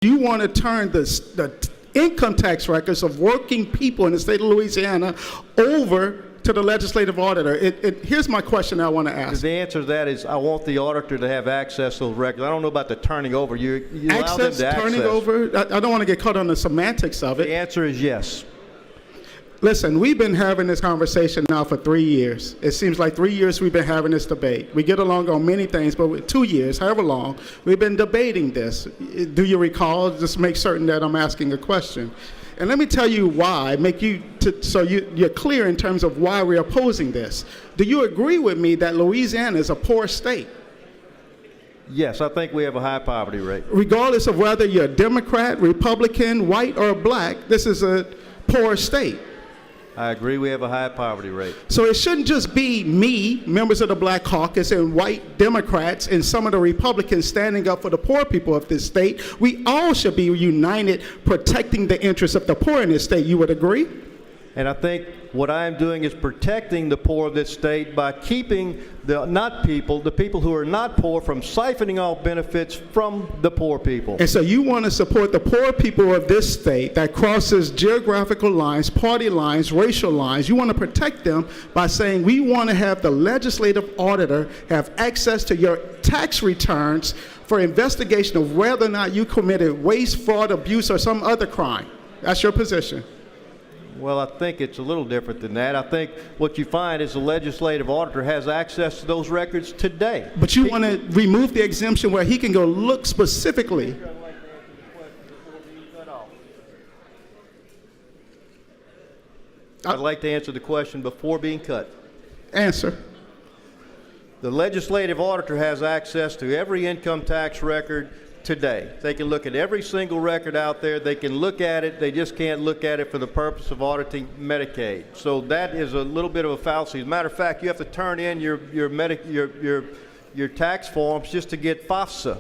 You want to turn the income tax records of working people in the state of Louisiana over to the legislative auditor. Here's my question I want to ask. The answer to that is I want the auditor to have access to those records. I don't know about the turning over. You allow them to turning over? I don't want to get caught on the semantics of it. The answer is yes. Listen, we've been having this conversation now for 3 years. It seems like 3 years we've been having this debate. We get along on many things, but with 2 years, however long, we've been debating this. Do you recall? Just make certain that I'm asking a question. And let me tell you why, so you're clear in terms of why we're opposing this. Do you agree with me that Louisiana is a poor state? Yes, I think we have a high poverty rate. Regardless of whether you're Democrat, Republican, white, or black, this is a poor state. I agree we have a high poverty rate. So it shouldn't just be me, members of the Black Caucus, and white Democrats, and some of the Republicans standing up for the poor people of this state. We all should be united protecting the interests of the poor in this state. You would agree? And I think what I am doing is protecting the poor of this state by keeping the people who are not poor from siphoning off benefits from the poor people. And so you want to support the poor people of this state that crosses geographical lines, party lines, racial lines. You want to protect them by saying we want to have the legislative auditor have access to your tax returns for investigation of whether or not you committed waste, fraud, abuse, or some other crime. That's your position. Well, I think it's a little different than that. I think what you find is the legislative auditor has access to those records today. But you want to remove the exemption where he can go look specifically. I'd like to answer the question before being cut. Answer. The legislative auditor has access to every income tax record today. They can look at every single record out there. They can look at it. They just can't look at it for the purpose of auditing Medicaid. So that is a little bit of a fallacy. As a matter of fact, you have to turn in your tax forms just to get FAFSA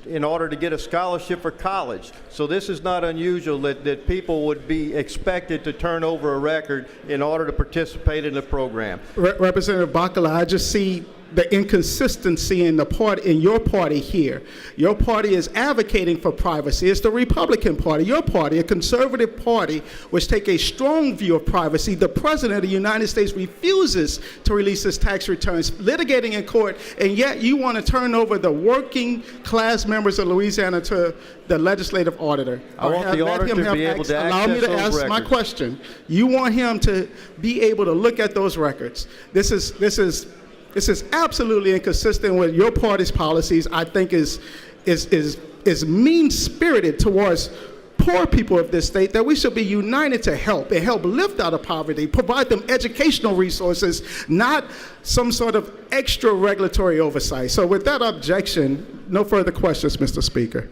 in order to get a scholarship for college. So this is not unusual that people would be expected to turn over a record in order to participate in the program. Representative Bacala, I just see the inconsistency in your party here. Your party is advocating for privacy. It's the Republican Party. Your party, a conservative party, which take a strong view of privacy. The President of the United States refuses to release his tax returns, litigating in court, and yet you want to turn over the working class members of Louisiana to the legislative auditor. I want the auditor to be able to access those records. Allow me to ask my question. You want him to be able to look at those records. This is absolutely inconsistent with your party's policies. I think is mean-spirited towards poor people of this state, that we should be united to help lift out of poverty, provide them educational resources, not some sort of extra regulatory oversight. So with that objection, no further questions, Mr. Speaker.